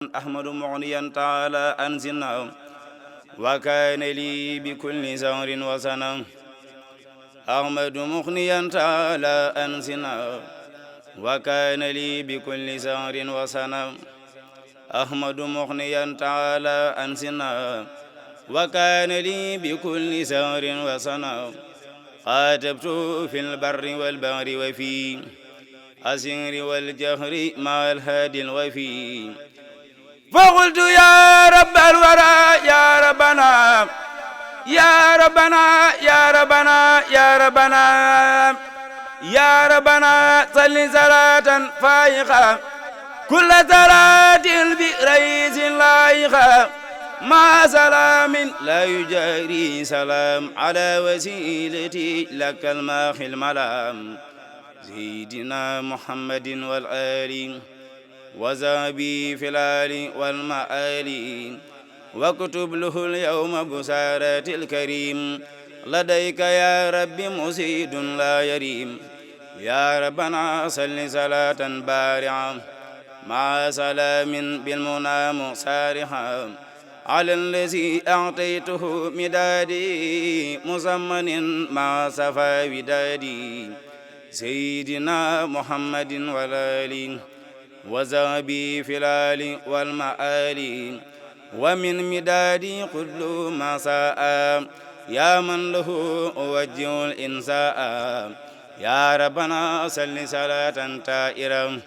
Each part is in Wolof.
أحمد مغنيا تعالى أنزلنا وكان لي بكل زهر وسنا أحمد مغنيا تعالى أنزلنا وكان لي بكل زهر وسنا أحمد مغنيا تعالى أنزلنا وكان لي بكل زهر وسنا خاطبت في البر والبحر وفي السر والجهر مع الهادي الوفي فقلت يا رب الورى يا ربنا يا ربنا يا ربنا يا ربنا يا ربنا صل صلاة فائقة كل صلاة برئيس لايقة مع سلام لا يجاري سلام على وسيلتي لك الماخي الملام سيدنا محمد والآل وزابي في الآل والمآل واكتب له اليوم بسارة الكريم لديك يا رب مسيد لا يريم يا ربنا صل صلاة بارعة مع سلام بالمنام سارحا على الذي أعطيته مدادي مزمن مع صفا ودادي سيدنا محمد والآل وزابي في الآل والمآل ومن مدادي كل ما ساء يا من له أوجه الإنساء يا ربنا صل صلاة تائرة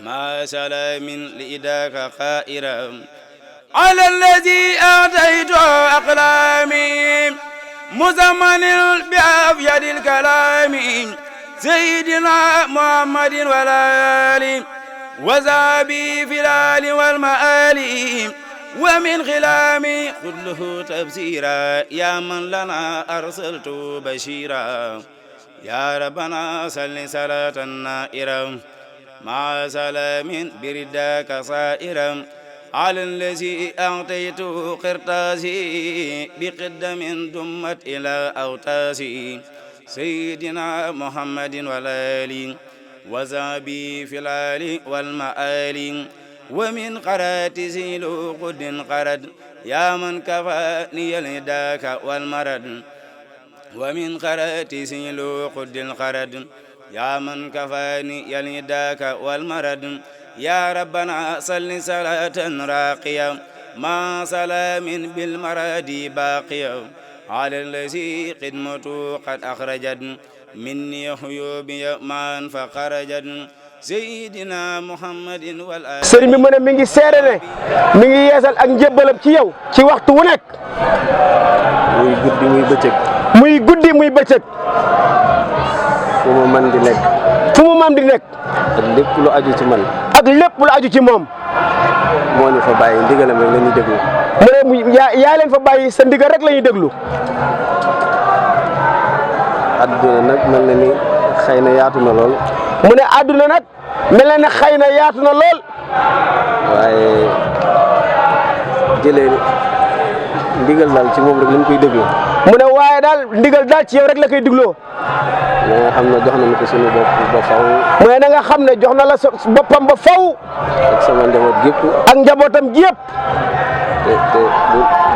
مع سلام لإداك خائرة على الذي أعطيت أقلامي مزمن بأبيض الكلام سيدنا محمد والآل وزابي في الآل والمآل ومن خلامي كله تبصيرا يا من لنا أرسلت بشيرا يا ربنا صل صلاة نائرة مع سلام برداك صائرا على الذي أعطيت قرطاسي بقدم دمت إلى أوتاسي سيدنا محمد والآل وزابي في الآل والمآل ومن قرات زيلو قد قرد يا من كفاني الهداك والمرد ومن قرات زيلو قد قرد يا من كفاني الهداك والمرد يا ربنا صل صلاة راقية مع سلام بالمراد باقية على الذي خدمته قد أخرجت مني حيوبي man fa xarajat Seydina Muhammadin wal ali. sëriñ bi mu ne mi ngi seere ne mi ngi yeesal ak njëbbalam ci yow ci waxtu wu nekk. muy guddi muy bëccëg. muy guddi muy bëccëg. fu mu man di nekk. fu mu man di nekk. ak lépp lu aju ci man. ak lépp lu aju ci moom. moo ñu fa bàyyi ndigalam rek la ñuy déglu. mu ne yaa leen fa bàyyi sa ndigal rek la ñuy déglu. adduna nag mel na ni xëy na yaatu na lool. mu ne adduna nag mel na ne xëy na yaatu na lool. waaye jëlee ndigal daal ci moom rek lañ koy déglu. mu ne waaye daal ndigal daal ci yow rek la koy dégloo. na nga xam ne jox nañu ko suñu bopp ba faw. mu ne na nga xam ne jox na la boppam ba faw. ak sama njaboot gépp. ak njabootam gi yëpp. te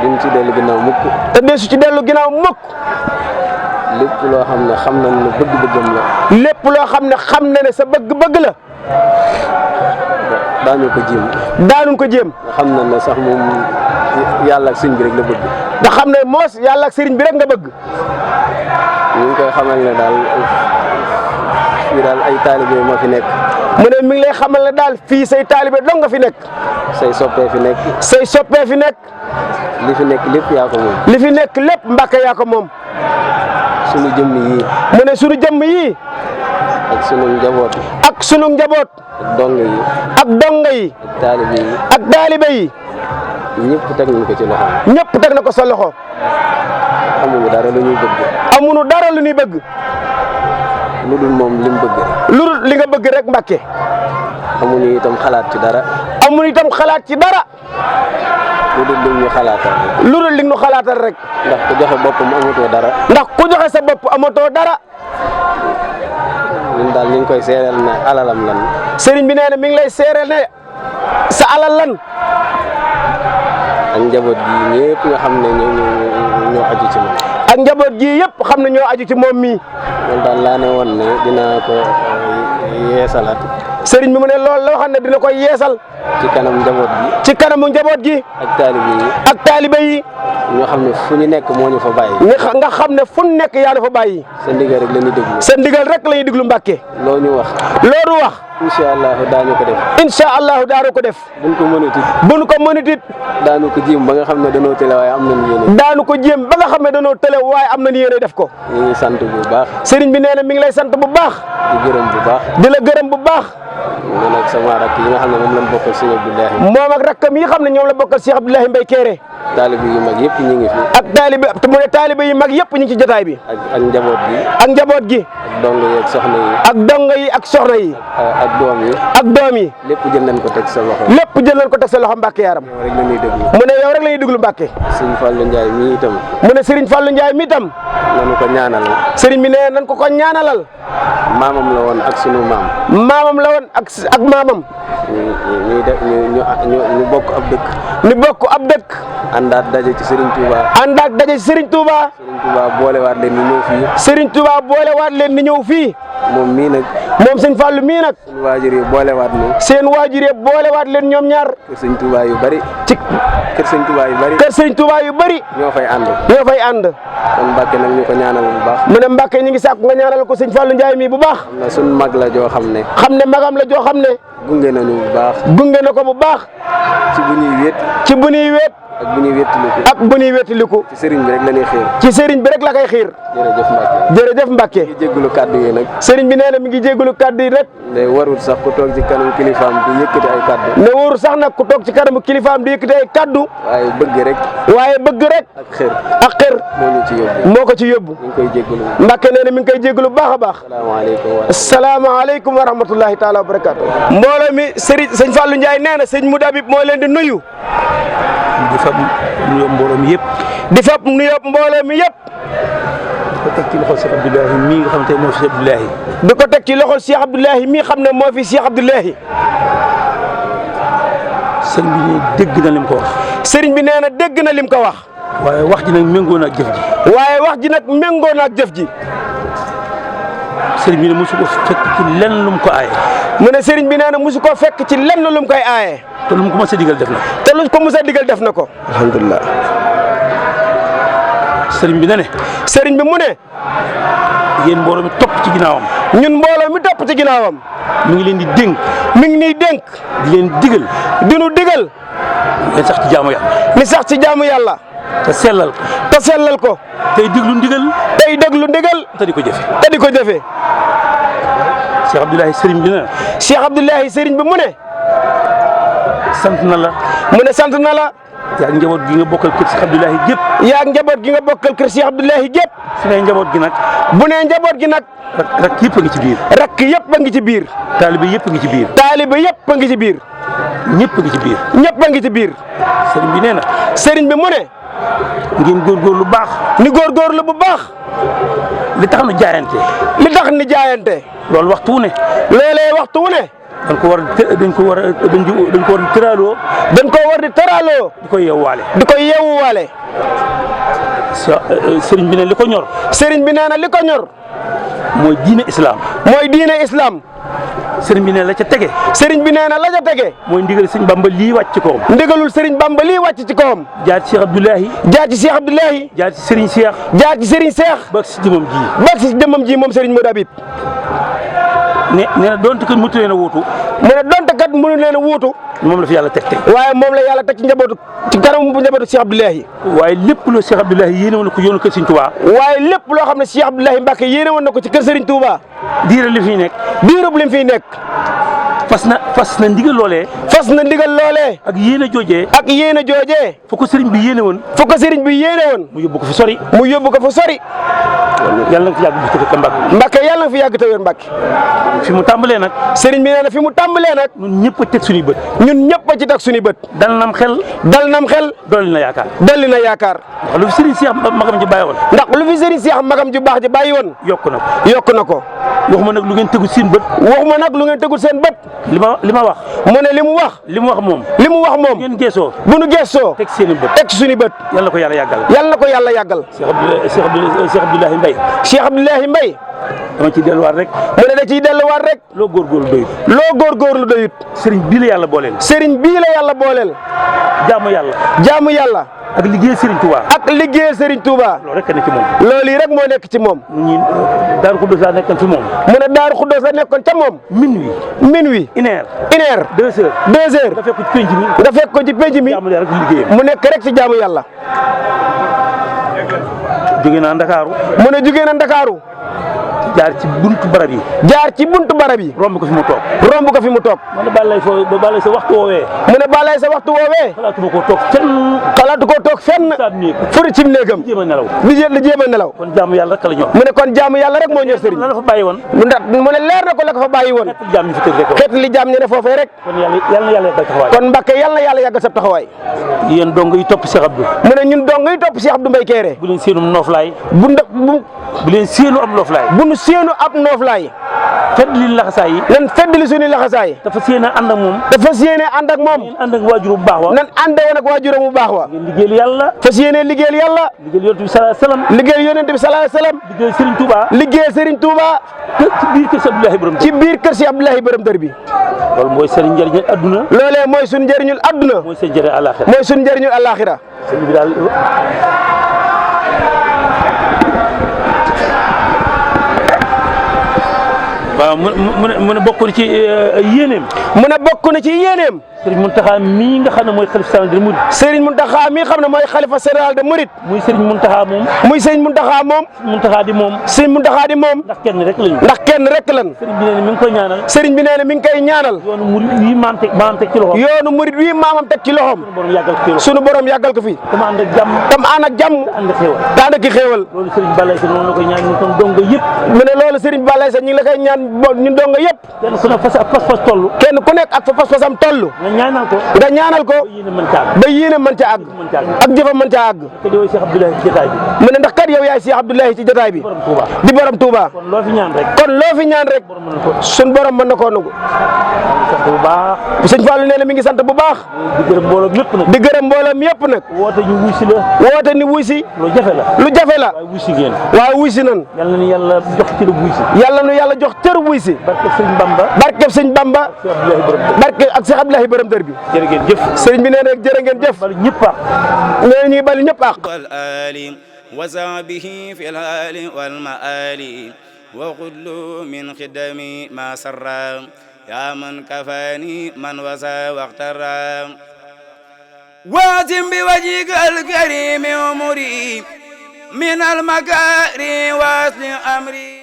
duñ ci dellu ginnaaw mukk. te desu ci dellu ginnaaw mukk. lépp loo xam ne xam nañ ne bëgg-bëggam la. lépp loo xam ne xam na ne sa bëgg-bëgg la. daañu ko jéem. daanuñ ko jéem. nga xam nañ ne sax moom yàlla ak sëriñ bi rek la bëgg. nga xam ne moos yàlla ak sëriñ bi rek nga bëgg. ñu ngi koy xamal ne daal fii daal ay taalibe moo fi nekk. mu ne mi ngi lay xamal ne daal fii say taalibe dong nga fi nekk. say soppee fi nekk. say soppee fi nekk. li fi nekk lépp yaa ko moom. li fi nekk lépp Mbàkke yaa ko moom. sunu jëmm yii. mu ne sunu jëmm yii. ak sunu njaboot. ak sunu njaboot. ak dong yi. ak donga yi. ak taalibe yi. ak taalibe yi. ñëpp teg nañ ko ci loxo. ñëpp teg na ko sa loxo. amuñu dara lu ñuy bëgg. amuñu dara lu ñuy bëgg. lu dul moom li mu bëgg rek. lu dul li nga bëgg rek Mbàkke. amuñu itam xalaat ci dara. amuñu itam xalaat ci dara. lu dul li ñu xalaatal rek. lu dul li ñu xalaatal rek. ndax ku joxe boppam amatoo dara. ndax ku joxe sa bopp amatoo dara. ñun daal ñu ngi koy seereel ne alalam lan. sëriñ bi nee na mi ngi lay seereel ne sa alal lan. ak njaboot gi ñëpp nga xam ne ñoo aju ci moom. ak njaboot gi yëpp xam ne ñoo aju ci moom mii. loolu daal laa ne woon ne dinaa ko yeesalaat. sëriñ bi mu ne loolu la waxoon ne dina koy yeesal. ci kanam njaboot gi. ci kanamu njaboot gi. ak taalibe yi. ak taalibe yi. ñoo xam ne fu ñu nekk moo ñu fa bàyyi. nga xam ne fu ñu nekk yaa na fa bàyyi. sa ndigal rek la ñuy déglu. sa ndigal rek la ñuy déglu Mbàkke. loo ñu wax. loolu wax. incha allahu daañu ko def. incha allahu daanu ko def. buñ ko mënut it. buñ ko mënut it. daanu ko jéem ba nga xam ne danoo tële waaye am nañu yéene. daanu ko jéem ba nga xam ne danoo tële waaye am nañu yéene def ko. ñu ngi sant bu baax. sëriñ bi nee na mi ngi lay sant bu baax. di gërëm bu baax. di la gërëm bu baax. man ak sama rakk yi nga xam ne moom lañ bokkal Sëñ Abdoulahi. moom ak rakkam yi xam ne ñoom la bokkal Cheikh Abdoulahi Mbaye Kéré. taalibe yu mag yëpp ñu ngi fi. ak taalibe mu ne taalibe yu mag yëpp ñu ngi ci jotaay bi. ak njaboot gi. ak njaboot gi. ak dong yi ak soxna yi. ak dongo yi ak soxna yi. ak doom yi. ak doom yi. lépp jël nañ ko teg sa loxo. lépp jël nañ ko teg sa loxo Mbàkke yaram. yow rek la ñuy déglu. mu ne yow rek la ñuy déglu Mbàkke. Sëñ Fallou Ndiaye mii itam. mu ne Serigne Fallou Ndiaye mi itam. nañu ko ñaanal. Serigne bi nee nañ ko ñaanalal. maamam la woon ak sunu maam. maamam la woon ak maamam. ñu bokk ab dëkk. ñu bokk ab dëkk. àndaat daje ci Serigne Touba. àndaat daje ci Serigne Touba. Serigne Touba boolewaat leen ni ñëw fii. Serigne Touba boolewaat leen ni ñëw fii. moom mii nag. moom sëñ Fallou mii nag. seen waajur yi boolewaat ñu. seen waajur yi boolewaat leen ñoom ñaar. kër Sëñ Touba yu bari. ci kër Sëñ Touba yu bari. kër Sëñ Touba yu bari. ñoo fay ànd. ñoo fay ànd. kon Mbàkke nag ñu ko ñaanal bu baax. mu ne Mbàkke ñu ngi sàkku nga ñaanal ko sëñ Fallou Ndiaye mii bu baax. xam na suñ mag la joo xam ne. xam ne magam la joo xam ne. gunge nañu bu baax. gunge na ko bu baax. ci bu ñuy wéet. ci bu ñuy wéet. ak bu ñuy wéetiliku. ak bu ñuy wéetiliku. ci sëriñ bi rek la ñuy xiir. ci sëriñ bi rek la koy xiir. jërëjëf Mbàkke. jërëjëf Mbàkke. ngi jégalu kàddu yi nag. sëriñ bi nee na mi ngi jégalu kàddu yi rek. day warul sax ku toog ci kanam kilifaam di yëkkati ay kàddu. ne wóoru sax nag ku toog ci kanamu kilifaam di yëkkati ay kàddu. waaye bëgg rek. waaye bëgg rek. ak xër. ak xër. moo ñu ci yóbbu. moo ko ci yóbbu. ñu ngi koy jégalu. Mbàkke nee na mi ngi koy jégalu baax a baax. salaamaaleykum wa rahmatulah. asalaamaaleykum wa rahmatullahi taala wa barakaatu. mbooloo mi sëñ Fallou Ndiaye nee na sëñ Modou Habib moo leen di nuyu. di fab nuyoo mbooloo mi yëpp. di fab nuyoo mbooloo mi yëpp. di ko teg ci loxol Cheikh Abdoulahi mii nga xam ne moo fi Cheikh Abdoulahi. di ko teg ci loxol Cheikh Abdoulahi mii xam ne moo fi Cheikh Abdoulahi. sëriñ bi ne dégg na lim ko wax. sëriñ bi nee na dégg na lim ko wax. waaye wax ji nag méngoo na ak jëf ji. waaye wax ji nag méngoo na ak jëf ji. sëriñ bi ne mosu ko fekk ci lenn lu mu ko aaye. mu ne sëriñ bi nee na mosu koo fekk ci lenn lu mu koy aaye. te lu mu ko mës a digal def na ko. te lu ko mës a digal def na ko. alhamdulilah. sëriñ bi ne ne. sëriñ bi mu ne. yéen mbooloo mi topp ci ginnaawam. ñun mbooloo mi topp ci ginnaawam. mi ngi leen di dénk. mi ngi nii dénk. di leen digal. di nu digal. leen sax ci jaamu yàlla. ni sax ci jaamu yàlla. te sellal ko. te sellal ko. tey déglu ndigal. tey déglu ndigal. te di ko jëfe. te di ko jëfe. Cheikh Abdoulahi sëriñ bi ne. Cheikh Abdoulahi sëriñ bi mu ne. sant na la. mu ne sant na la. yaa njaboot gi nga bokkal kër Cheikh Abdoulahi gépp. yaa njaboot gi nga bokkal kër Cheikh Abdoulahi gépp. su ne njaboot gi nag. bu nee njaboot gi nag. rakk yëpp a ngi ci biir. rakk yëpp a ngi ci biir. taalibe yëpp a ngi ci biir. taalibe yëpp a ngi ci biir. ñëpp a ngi ci biir. ñëpp a ngi ci biir. sëriñ bi nee na. sëriñ bi mu ne. ngeen góorgóorlu bu baax. ni góorgóorlu bu baax. li tax nu jaayante. li tax ni jaayante. loolu waxtu wu ne. loolee waxtu wu ne. dañ ko war a tëraloo. dañ ko war di tëraloo. di ko yeewuwaale. di ko yeewuwaale. sëriñ bi ne li ko ñor. sëriñ bi nee na li ko ñor. mooy diine islam. mooy diine islam. sëriñ bi ne la ca tege. sëriñ bi nee na la ca tege. mooy ndigal sëriñ Bamba lii wàcc ci kawam. ndigalul sëriñ Bamba lii wàcc ci kawam. jaar ci Cheikh Abdoulahi. jaar ci Cheikh Abdoulahi. jaar ci sëriñ Cheikh. jaar ci sëriñ Cheikh. ba si jëmam ji. ba si jëmam ji moom sëriñ Modou Habib. nee na donte kat mënut leen a wuutu. mu ne donte kat mënu leen a wuutu. moom la fi yàlla teg tey. waaye moom la yàlla teg ci njabootu ci kanamu bu njabootu Cheikh Abdoulahi. waaye lépp loo Cheikh Abdoulahi yéene woon na ko yoonu kër Sëriñ Touba. waaye lépp loo xam ne Cheikh Abdoulahi Mbacke yéene woon na ko ci kër Serigne Touba. diire li fi nekk. diirub lim fiy nekk. fas na ndigal loolee. fas na ndigal loolee. ak yéene joojee. ak yéene joojee. fu ko sëriñ bi yéene woon. fu ko sëriñ bi yéene woon. mu yóbbu ko fu sori. mu yóbbu ko fu sori. yàlla na fi yàgg bu tëdd Mbacke. Mbacke yàlla na fi yàgg te wér Mbacke. fi mu tàmbalee nag. sëriñ bi nee na fi mu tàmbalee nag. ñun ñëpp a teg suñuy bët. ñun ñëpp a ci teg suñuy bët. dal nam xel. dal nam xel. dolli na yaakaar. dolli na yaakaar. ndax lu fi sëriñ Cheikh magam ji bàyyi woon. ndax lu fi sëriñ Cheikh magam ji baax ji bàyyi woon. yokk na ko. yokk na ko. waxuma nag lu ngeen tegul seen bët. waxuma nag lu ngeen tegul seen bët. li ma wax. mu ne li mu wax. li mu wax moom. li mu wax moom. ngeen geesoo. bu nu geesoo. teg seen i bët. teg suñu bët. yal na ko yàlla yàggal. yal na ko yàlla yàggal. Cheikh Abdoulahi Mbaye. Cheikh Abdoulahi Mbaye. dama ciy delluwaat rek. mu ne da ciy delluwaat rek. loo góorgóorlu doyut. loo góorgóorlu doyut. sëriñ bii la yàlla booleel. sëriñ bii la yàlla booleel. jaamu yàlla. jaamu yàlla. ak liggéey Serigne Touba. ak liggéey Serigne Touba. loolu rek nekk ci moom. loolu yi rek moo nekk ci moom. ñun Daaru Xuddoos la nekkoon fi moom. mu ne Daaru Xuddoos la nekkoon ca moom. minuit. 1 heure. 2 heures. nga fekk ko ci penc mi. nga fekk ko ci penc mi. jaamu yàlla rek liggéeyam. mu nekk rek ci jaamu yàlla. jóge naa Ndakaaru. mu ne jóge na Ndakaaru. jaar ci buntu barab yi. jaar ci buntu barab yi. romb ko fi mu toog. romb ko fi mu toog. mu ne balay sa waxtu woowee. mu ne balay sa waxtu woowee. xalaatuma koo toog fenn. xalaatu koo toog fenn. furi ci néegam. jéem a nelaw. li jéem a nelaw. kon jaamu yàlla rek la ñor. mu ne kon jaamu yàlla rek moo ñor sëriñ. la fa bàyyi woon. mu ne leer na ko la ko fa bàyyi woon. xeet li jaam ñu ne foofee rek. kon yàlla na yàlla yàggal taxawaay. kon Mbàkke yàlla na yàlla yàggal sa taxawaay. yéen dong yi topp Cheikh Abdou. mu ne ñun dong yi topp Cheikh Abdou Mbaye Kéré. bu leen séenum nooflaay. bu leen séenu am nooflaay. bu nu séenu ab nooflaay. fedd li laxasaay yi. nan fedd li suñu laxasaay. dafa séene ànd ak moom. dafa séene ànd ak moom. ànd ak waajur bu baax wa. nan ànde woon ak waajuram bu baax wa. ngeen liggéeyal yàlla. fas yéene liggéeyal yàlla. liggéeyal yonent bi sallallahu alayhi wasallam. liggéeyal yonent bi sallallahu alayhi wasallam. liggéeyal Serigne Touba. liggéeyal Serigne Touba. ci biir kër si Abdoulahi Borom dër. ci biir kër si Abdoulahi Borom dër bi. loolu mooy seen njëriñu adduna. loolee mooy suñu njëriñul adduna. mooy seen njëriñ àllaaxira. mooy suñu njëriñul àllaaxira. sëñ bi daal. waaw mu ne bokk na ci yéeneem. mu ne bokk na ci yéeneem. Serigne Mountakha mii nga xam ne mooy xalifa général des mourides. Serigne Mountakha mii xam ne mooy xalifa général des mourides. muy Serigne Mountakha moom. muy Serigne Mountakha moom. Mountakha di moom. Serigne Mountakha di moom. ndax kenn rek lañu. ndax kenn rek lan. Serigne bi nee na mi ngi koy ñaanal. Serigne bi nee na mi ngi koy ñaanal. yoonu murid wii maam teg ci loxoom. yoonu murid wii maamam teg ci loxoom. sunu borom yàggal ko fi. sunu borom yàggal ko fi. tam ànd ak jàmm. tam ànd ak jàmm. ànd ak xéewal. te ànd ak xéewal. loolu Serigne Balaye Sa noonu la koy ñaan ñun tam dongo yëpp. mu ne loolu Serigne Balaye Sa ñu ngi la koy ñaan ñun dongo yëpp. kenn ku nekk fa pas-pas toll. kenn ku nekk ak fa pas-pasam toll. nga ñaanal ko. nga ñaanal ko. ba yéene mën ca àgg. ak jëfam mën ca àgg. mu ne ndax kat yow yaay Cheikh Abdoulahi ci jotaay bi. di borom Touba. kon loo fi ñaan rek. kon loo fi ñaan rek. sun borom mën na koo nangu. sant bu baax. sëñ Fallou nee na mi ngi sant bu baax. di gërëm mbooloom yëpp nag. di gërëm mbooloom yëpp nag. woote ñu wuy si la. woote ni wuy si. lu jafe la. lu jafe la. waaye wuy si ngeen. waaye wuy si nan. yàlla na yàlla jox ci lu wuy si. yàlla nu yàlla jox cër wuy si. barkeb sëñ Bamba. barkeb sëñ Bamba. barke ak Cheikh Abdoulahi Borom dër bi. jërë ngeen jëf. sëriñ bi nee na jërë ngeen jëf. bal ñëpp ak. nee na ñuy bal ñëpp ak. wal ali wa sahbihi fil hali wal maali wa kullu min khidami ma sarra ya man kafani man wasa waqtara واجم بوجهك الكريم أمري من المكارم واصل أمري